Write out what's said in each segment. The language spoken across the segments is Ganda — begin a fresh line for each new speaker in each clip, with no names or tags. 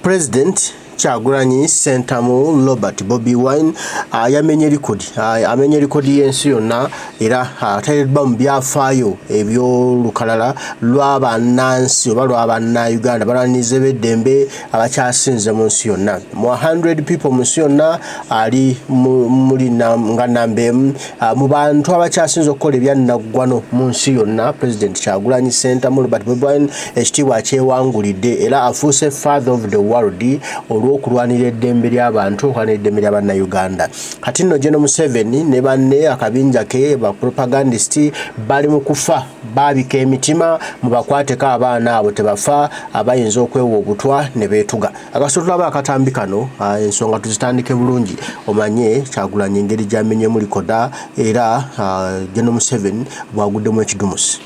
President Kyagulanyi Ssentamu Robert Bobi Wine yamenye likodi y'ensi yonna era ateereddwa mu byafaayo eby'olukalala lw'abannansi oba lw'abannayuganda balwaniriza b'eddembe abakyasinze mu nsi yonna. Mu 100 people mu nsi yonna ali muli nga nambe mu bantu abakyasinze okukola ebyannaggwano mu nsi yonna. President Kyagulanyi Ssentamu Robert Bobi Wine ekitiibwa kyewangulidde era afuuse father of the world olw'okulwanira eddembe ly'abantu okwanira eddembe ly'abannayuganda. Kati nno General Museveni ne banne akabinja ke ba propagandist bali mu kufa baabika emitima mu bakwateko abaana abo tebafa abayinza okwewa obutwa ne beetuga. Akasoto laba akatambi kano ensonga tuzitandike bulungi omanye Kyagulanyi engeri gy'amenyemu likoda era General Museveni bwaguddemu ekidumusi.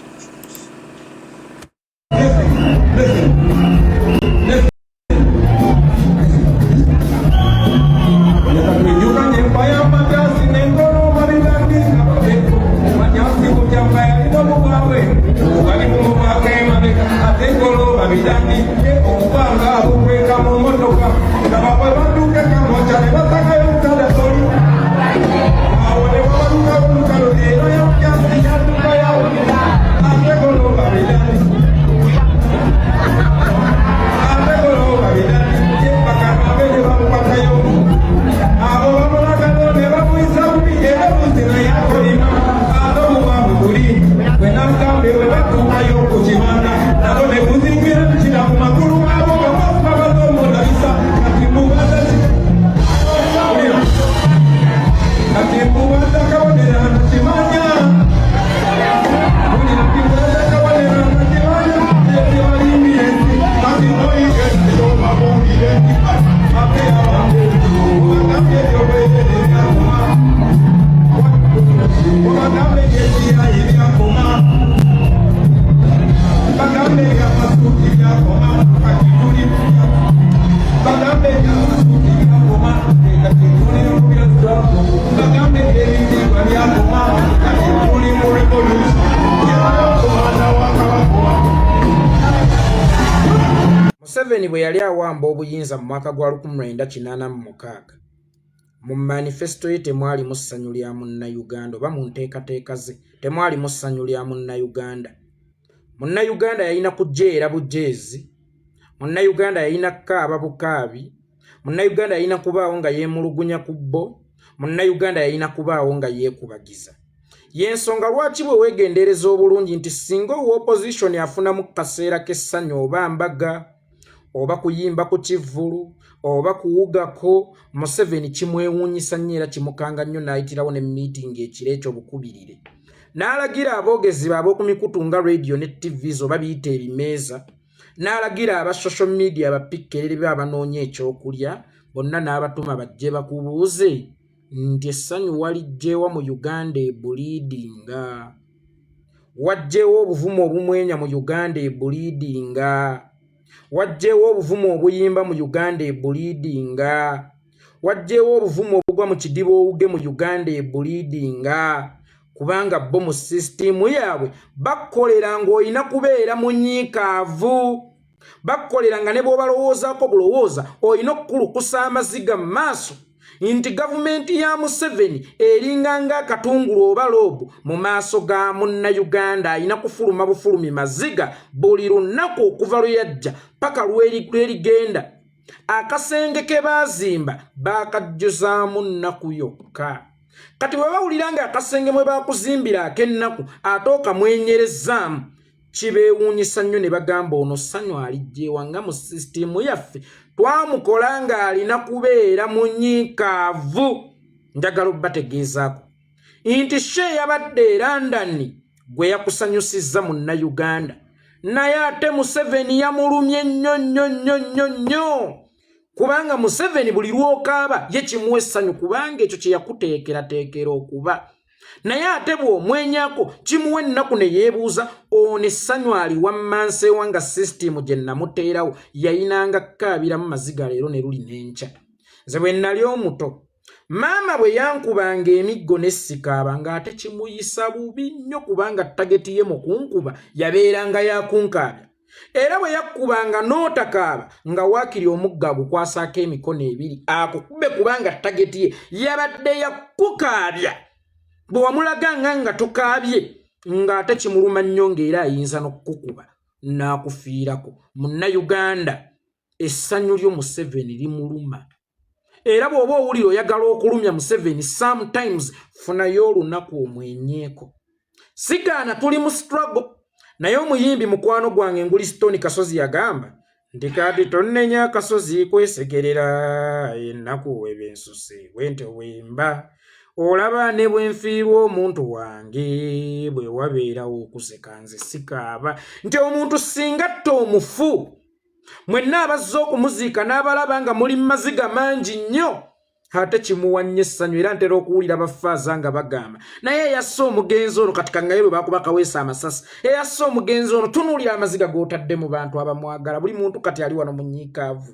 Museveni bwe yali awamba obuyinza mu mwaka gwa 1986 mu manifesto ye temwalimu ssanyu lya munnayuganda oba mu nteekateeka ze temwalimu ssanyu lya munnayuganda. Munnayuganda yalina kujeera bujeezi, munnayuganda yalina kukaaba bukaabi, munnayuganda yalina kubaawo nga yeemulugunya ku bbo, munnayuganda yalina kubaawo nga yeekubagiza. Y'ensonga lwaki bwe weegendereza obulungi nti singa opposition afunamu kaseera k'essanyu oba mbaga oba kuyimba ku kivvulu oba kuwugako, Museveni kimwewuunyisa nnyo era kimukanga nnyo n'ayitirawo ne meeting ekiro ekyo bukubirire. N'alagira aboogezi baabwe ku mikutu nga radio ne TVs oba biyita ebimeeza, n'alagira aba social media abapikkerere be abanoonya ekyokulya bonna n'abatuma bajje bakubuuze nti essanyu walijjeewa mu Uganda ebuliidinga, wajjeewo obuvumu obumwenya mu Uganda ebuliidinga, wajjeewo obuvumu obuyimba mu Uganda ebuliidinga, wajjeewo obuvumu obugwa mu kidiba owuge mu Uganda ebuliidinga, kubanga bo mu sisitimu yaabwe bakolera ng'olina kubeera munyiikaavu, bakolera nga ne bw'obalowoozaako bulowooza olina okukulukusa amaziga mu maaso nti gavumenti ya Museveni eringa ng'akatungulu oba loobu mu maaso ga munnayuganda alina kufuluma bufulumi maziga buli lunaku okuva lwe yajja paka lwerigenda. Akasenge ke baazimba baakajjuzaamu nnaku yokka. Kati bwe bawulira nga akasenge mwe baakuzimbira ak'ennaku ate okamwenyerezaamu kibeewuunyisa nnyo ne bagamba ono ssanyu alijjeewa nga mu sisitimu yaffe twamukola nga alina kubeera munyiikaavu. Njagala obbategeezaako nti Sheikh yabadde e London gwe yakusanyusizza munnayuganda naye ate Museveni yamulumye nnyo kubanga Museveni buli lw'okaaba ye kimuwa essanyu kubanga ekyo kye yakuteekerateekera okuba, naye ate bw'omwenyako kimuwa ennaku ne yeebuuza ono essanyu aliwa mmanseewa nga sisitimu gye namuteerawo yayinanga kukaabiramu maziga leero ne luli n'enkya. Nze bwe nnali omuto maama bwe yankubanga emiggo n'essikaaba ng'ate kimuyisa bubi nnyo kubanga tageti ye mu kunkuba yabeeranga yakunkaabya. era bwe yakkubanga n'otakaaba nga waakiri omugga agukwasaako emikono ebiri akukube kubanga tageti ye yabadde yakukaabya bwe wamulaganga nga tokaabye ng'ate kimuluma nnyo ng'era ayinza n'okukukuba n'akufiirako. Munnayuganda essanyu lyo Museveni limuluma era bw'oba owulira oyagala okulumya Museveni sometimes funayo olunaku omwenyeeko. Sigaana tuli mu struggle naye omuyimbi mukwano gwange Nguli Stone Kasozi yagamba nti kati tonnenya akasozi kwesegerera ennaku webensuse wente wemba olaba ne bwenfiirwa omuntu wange bwe wabeerawo okuseka nze sikaaba nti omuntu singa atta omufu mwenna abazza okumuziika n'abalaba nga muli maziga mangi nnyo ate kimuwannyo essanyu era ntera okuwulira bafaaza nga bagamba naye eyasse omugenzi ono kati kangaye bwe bakuba kaweesa amasasi eyasse omugenzi ono tunuulira amaziga g'otadde mu bantu abamwagala buli muntu kati ali wano munyiikaavu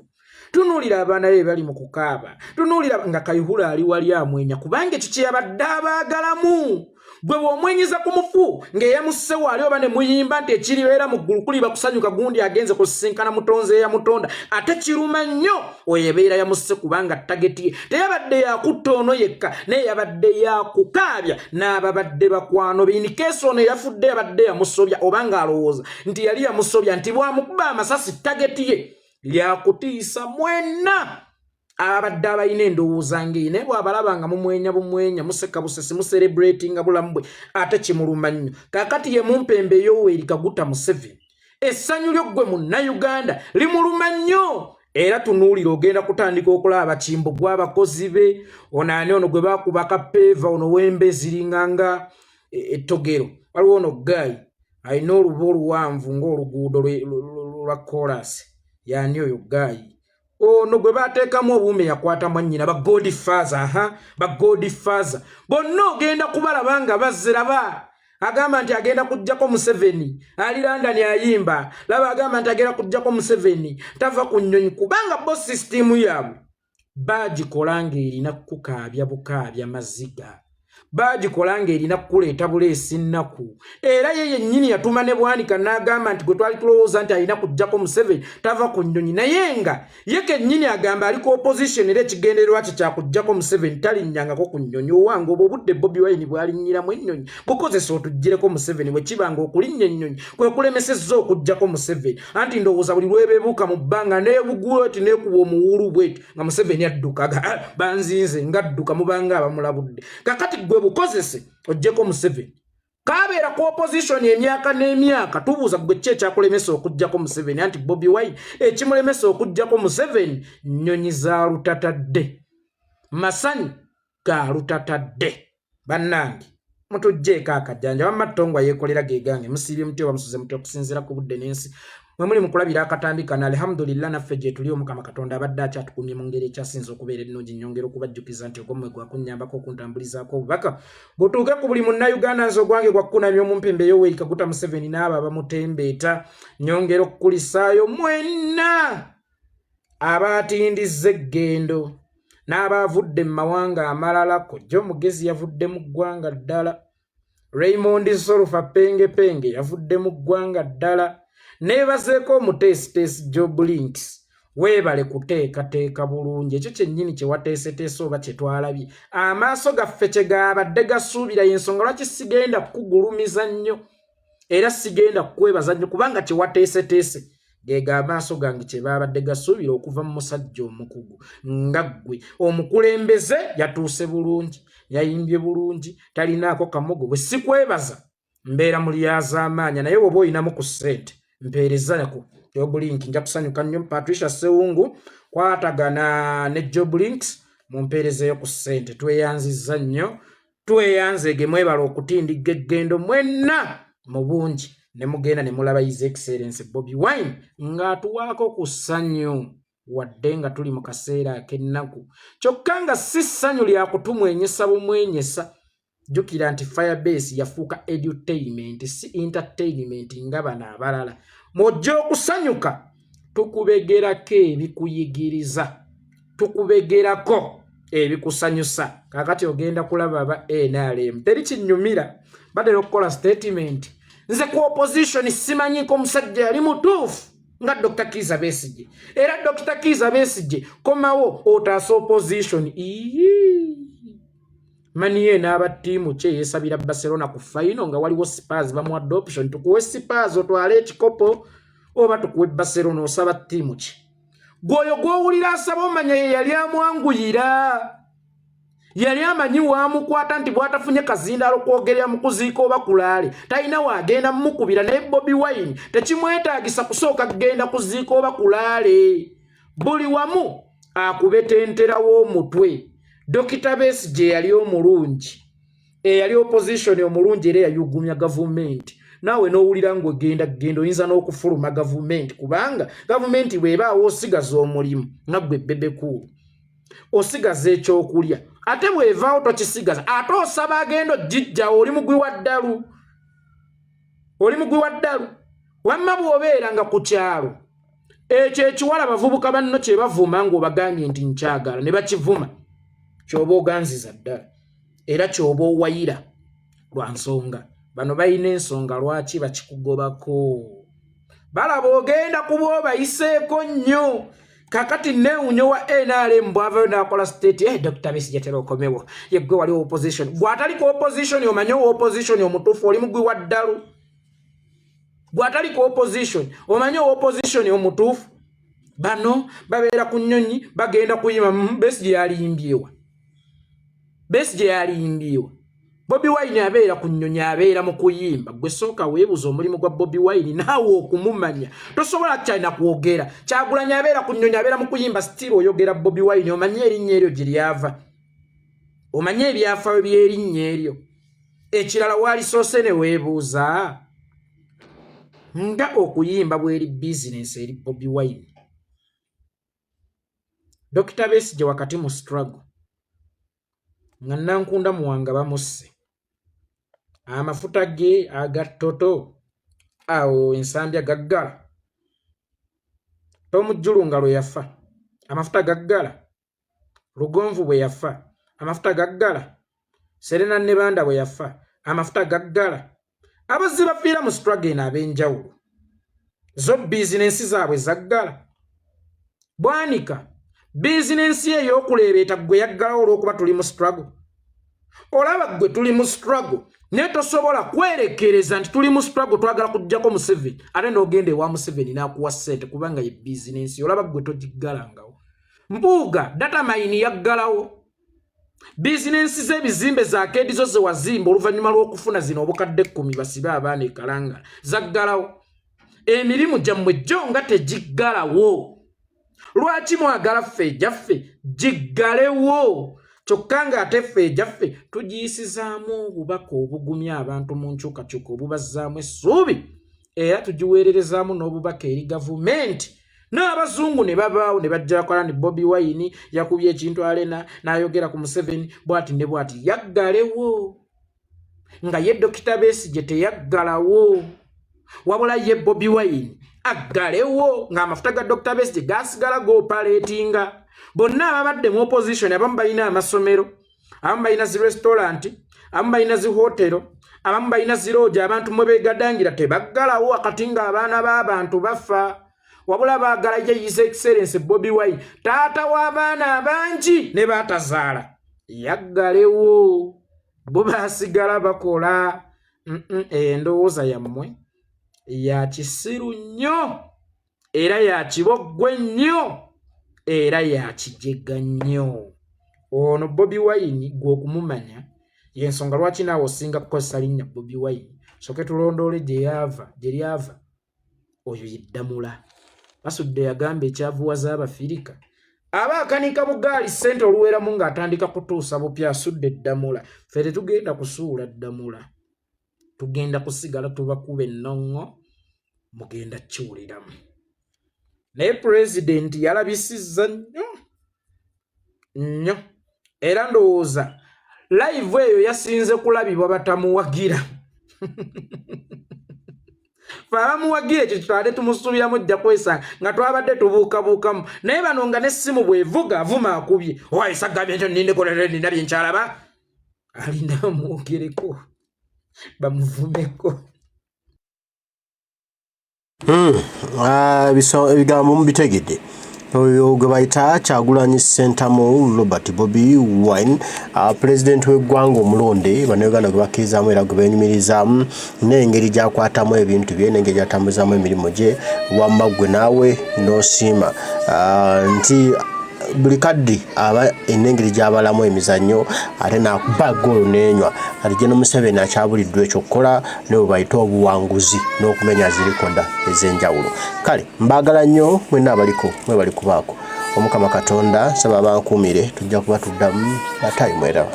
tunuulira abaana be bali mu kukaaba tunuulira nga Kayihura ali wali amwenya kubanga ekyo kye yabadde abaagalamu bwe bw'omwenyeza ku mufu ng'eyamusse waali oba ne muyimba nti ekiribeera mu ggulu kuliba kusanyuka gundi agenze kusisinkana mutonzi eyamutonda ate kiruma nnyo oyo ebeera yamusse kubanga tageti ye teyabadde yakutta ono yekka naye yabadde yakukaabya n'ababadde bakwano be inikeesi ono eyafudde yabadde yamusobya oba ng'alowooza nti yali yamusobya nti bwamukuba amasasi tageti ye lyakutiisa mwenna abadde abalina endowooza ng'eyo naye bw'abalaba nga mumwenya museka busesi muserebulatinga bulamu bwe ate kimuluma nnyo. Kaakati ye mumpembe Yoweri Kaguta Museveni essanyu lyo ggwe munnayuganda limuluma nnyo era tunuulira ogenda kutandika okulaba abakimbo gw'abakozi be onaani ono gwe baakubaka peeva ono wembe ziringanga ettogero waliwo ono Guy alina oluba oluwanvu ng'oluguudo lwa koolasi yaani oyo Guy ono gwe bateekamu obuume yakwata mwannyina bagodifaza bonna ogenda kubalaba nga bazzeraba agamba nti agenda kujjako Museveni ali London ayimba laba agamba nti agenda kujjako Museveni tava ku nnyonyi kubanga bo sisitimu yaabwe baagikola ng'erina kukaabya bukaabya maziga baagikola ng'erina kukuleeta buleesi nnaku era ye yennyini yatuma ne bwanika n'agamba nti gwe twali tulowooza nti alina kujjako Museveni tava ku nnyonyi naye nga ye kennyini agamba ali ku opposition era ekigendererwa kye kyakujjako Museveni talinnyangako ku nnyonyi owange obwo obudde Bobi Wine bw'alinnyiramu ennyonyi bukozesa otuggyireko Museveni bwe kibanga okulinnya ennyonyi kwe kulemesezza okujjako Museveni anti ndowooza buli lwebeebuuka mu bbanga neebugula eti neekuba omuwulu bweti nga Museveni adduka banzinze ngadduka mubanga abamulabudde kakati gwe bukozese ojjeko Museveni kabeera ku opposition emyaka n'emyaka tubuuza gwe ki ekyakulemesa okujjako Museveni anti Bobi Wine ekimulemesa okujjako Museveni nnyonyi za lutatadde masanyu ga lutatadde bannange mutugjeeko akajjanja wamma ttongwa yeekolera geegange musiibye muti oba musuze muti okusinziira ku budde n'ensi mwe muli mu kulabira akatambi kano alhamdulillah naffe gye tuli Omukama Katonda abadde akyatukumye mu ngeri ekyasinza okubeera ennungi nnyongera okubajjukiza nti ogwo mmwe gwakunnyambako okuntambulizaako obubaka butuuke ku buli munnayuganda nze ogwange gwakukunamya omumpembe Yoweri Kaguta Museveni n'abo abamutembeeta nnyongera okukulisaayo mwenna abaatindizza eggendo n'abaavudde mu mawanga amalala kojja omugezi yavudde mu ggwanga ddala Raymond Nsorofa Penge yavudde mu ggwanga ddala neebazeeko omuteesiteesi Job Links weebale kuteekateeka bulungi ekyo kyennyini kye wateeseteese oba kye twalabye amaaso gaffe kye gaabadde gasuubira y'ensonga lwaki sigenda kukugulumiza nnyo era sigenda kukwebaza nnyo kubanga kye wateeseteese geega amaaso gange kye baabadde gasuubira okuva mu musajja omukugu nga ggwe omukulembeze yatuuse bulungi yayimbye bulungi talinaako kamogo bwe sikwebaza mbeera mu lyazaamaanya naye oba oyinamu ku ssente mpeerezako Job Link nja kusanyuka nnyo Patricia Sewungu kwatagana ne Job Links mumpeerezeyo ku ssente tweyanzizza nnyo tweyanzege mwebala okutindiga eggendo mwenna mu bungi ne mugenda ne mulaba His Excellency Bobi Wine ng'atuwaako ku ssanyu wadde nga tuli mu kaseera ak'ennaku kyokka nga si ssanyu lya kutumwenyesa bumwenyesa jjukira nti Firebase yafuuka edutainment si entertainment nga bano abalala mw'ojja okusanyuka tukubegerako ebikuyigiriza tukubegerako ebikusanyusa kaakati ogenda kulaba aba NRM teri kinnyumira batera okukola statement nze ku opposition simanyiko musajja yali mutuufu nga Dr. Kizza Besigye. Era Dr. Kizza Besigye komawo otaasa opposition. Maniye n'aba ttiimu kye yeesabira Barcelona ku final nga waliwo Spurs bamuwadde option tukuwe Spurs otwale ekikopo oba tukuwe Barcelona osaba ttiimu ki. Gwoyo gw'owulira asaba omanya ye yali amwanguyira. Yali amanyi waamukwata nti bw'atafunye kazindaalo kwogerera mu kuziika oba kulaale talina waagenda mukubira naye Bobi Wine tekimwetaagisa kusooka kugenda kuziika oba kulaale. Buli wamu akubetentera w'omutwe. Dr. Besigye yali omulungi. Yali opposition omulungi era yayugumya gavumenti. Naawe n'owulira ng'ogenda oyinza n'okufuluma gavumenti kubanga gavumenti bw'ebaawo osigaza omulimu nga ggwe Bebekulu. Osigaza ekyokulya. Ate bw'evaawo tokisigaza. Ate osaba agenda ogijjawo oli mugwi wa ddalu. Oli mugwi wa ddalu. Wamma bw'obeera nga ku kyalo. Ekyo ekiwala abavubuka banno kye bavuma ng'obagambye nti nkyagala ne bakivuma. Kyoba oganziza ddala. Era kyoba owayira lwa nsonga. Bano balina ensonga lwaki bakikugobako. Balaba ogenda kuba obayiseeko nnyo. Kakati neunyo wa NRM bwava n'akola state Dr. Besigye tera okomewo yeggwe wali opposition bw'atali ku opposition omanyi opposition omutuufu oli mugwi wa ddalu. Bw'atali ku opposition omanyi opposition omutuufu. Bano babeera ku nnyonyi bagenda kuyima Besigye yaliyimbyewa. Besigye yaliyimbyewa. Bobi Wine abeera ku nnyonyi abeera mu kuyimba. Gwe sooka weebuza omulimu gwa Bobi Wine naawe okumumanya. Tosobola kyalina kwogera. Kyagulanyi abeera ku nnyonyi abeera mu kuyimba still oyogera Bobi Wine omanyi erinnya eryo gye lyava. Omanyi ebyafaayo by'erinnya eryo. Ekirala walisoose ne weebuuza. Nga okuyimba bw'eri bizinensi eri Bobi Wine. Dr. Besigye wakati mu struggle. Nga Nankunda Muwanga bamusse. Amafuta ge agattoto awo ensambya gaggala. Tomujjulunga lwe yafa. Amafuta gaggala. Lugonvu bwe yafa. Amafuta gaggala. Serena Nebanda bwe yafa. Amafuta gaggala. Abazzi bafiira mu struggle eno ab'enjawulo. Zo bizinensi zaabwe zaggala. Bwanika bizinensi ey'okuleebeeta gwe yaggalawo olw'okuba tuli mu struggle. Olaba gwe tuli mu struggle naye tosobola kwerekereza nti tuli mu struggle twagala kujjako Museveni ate n'ogenda ewa Museveni n'akuwa ssente kubanga ye bizinensi. Olaba gwe togiggalangawo. Mbuuga data mine yaggalawo. Bizinensi z'ebizimbe za keedi zo ze wazimba oluvannyuma lw'okufuna zino obukadde 10 basibe abaana e Kalangala zaggalawo. Emirimu gyammwe gyo nga tegiggalawo. Lwaki mwagala ffe ejjaffe giggalewo? Kyokka ng'ate ffe ejjaffe tugiyisizaamu obubaka obugumya abantu mu nkyukakyuka obubazzaamu essuubi era tugiweererezaamu n'obubaka eri gavumenti. N'abazungu ne babaawo ne bajja bakola ne Bobi Wine yakubye ekintu alena n'ayogera ku Museveni bw'ati ne bw'ati yaggalewo. Nga ye Dr. Besigye teyaggalawo. Wabula ye Bobi Wine aggalewo ng'amafuta ga Dr. Besigye gasigala goopaleetinga. Bonna ababadde mu opposition abamu balina amasomero, abamu balina zi restaurant, abamu balina zi hotero, abamu balina zi lodge abantu mwe beegadangira tebaggalawo wakati ng'abaana b'abantu bafa. Wabula baagala ye His Excellency Bobi Wine taata w'abaana abangi ne baatazaala yaggalewo. Bo baasigala bakola endowooza yammwe ya kisiru nnyo era ya kiboggwe nnyo era ya kijega nnyo. Ono Bobi Wine gw'okumumanya y'ensonga lwaki naawe osinga kukozesa linnya Bobi Wine. Soke tulondoole gye lyava. Oyo yeddamula. Basudde yagamba ekyavuwaza Abafirika. Aba akanika bugaali ssente oluweramu ng'atandika kutuusa bupya asudde eddamula. Ffe tetugenda kusuula ddamula. Tugenda kusigala tubakuba ennongo mugenda kiwuliramu. Naye Pulezidenti yalabisizza nnyo era ndowooza live eyo yasinze kulabibwa batamuwagira. Fe abamuwagira ekyo tutwale tumusuubiramu ojja kwesanga nga twabadde tubuukabuukamu naye bano nga n'essimu bw'evuga avuma akubye owayisa gambye ekyo nnindekolere nina bye nkyalaba alinda bamwogereko bamuvumeko.
Ebigambo mubitegedde. Oyo gwe bayita Kyagulanyi Ssentamu Robert Bobi Wine, President w'eggwanga omulonde bannayuganda gwe bakkirizaamu era gwe beenyumirizaamu n'engeri gy'akwatamu ebintu bye n'engeri gy'atambuzaamu emirimu gye, wamma gwe naawe n'osiima nti buli kaddi aba enengeri gy'abalamu emizannyo ate n'akuba goolo n'enywa. Kati Gen. Museveni akyabuliddwa ekyo okukola ne bwe bayita obuwanguzi n'okumenya zirikoda ez'enjawulo. Kale mbaagala nnyo mwenna abaliko mwebali kubaako. Omukama Katonda nsaba abankuumire, tujja kuba tuddamu batayi mweraba.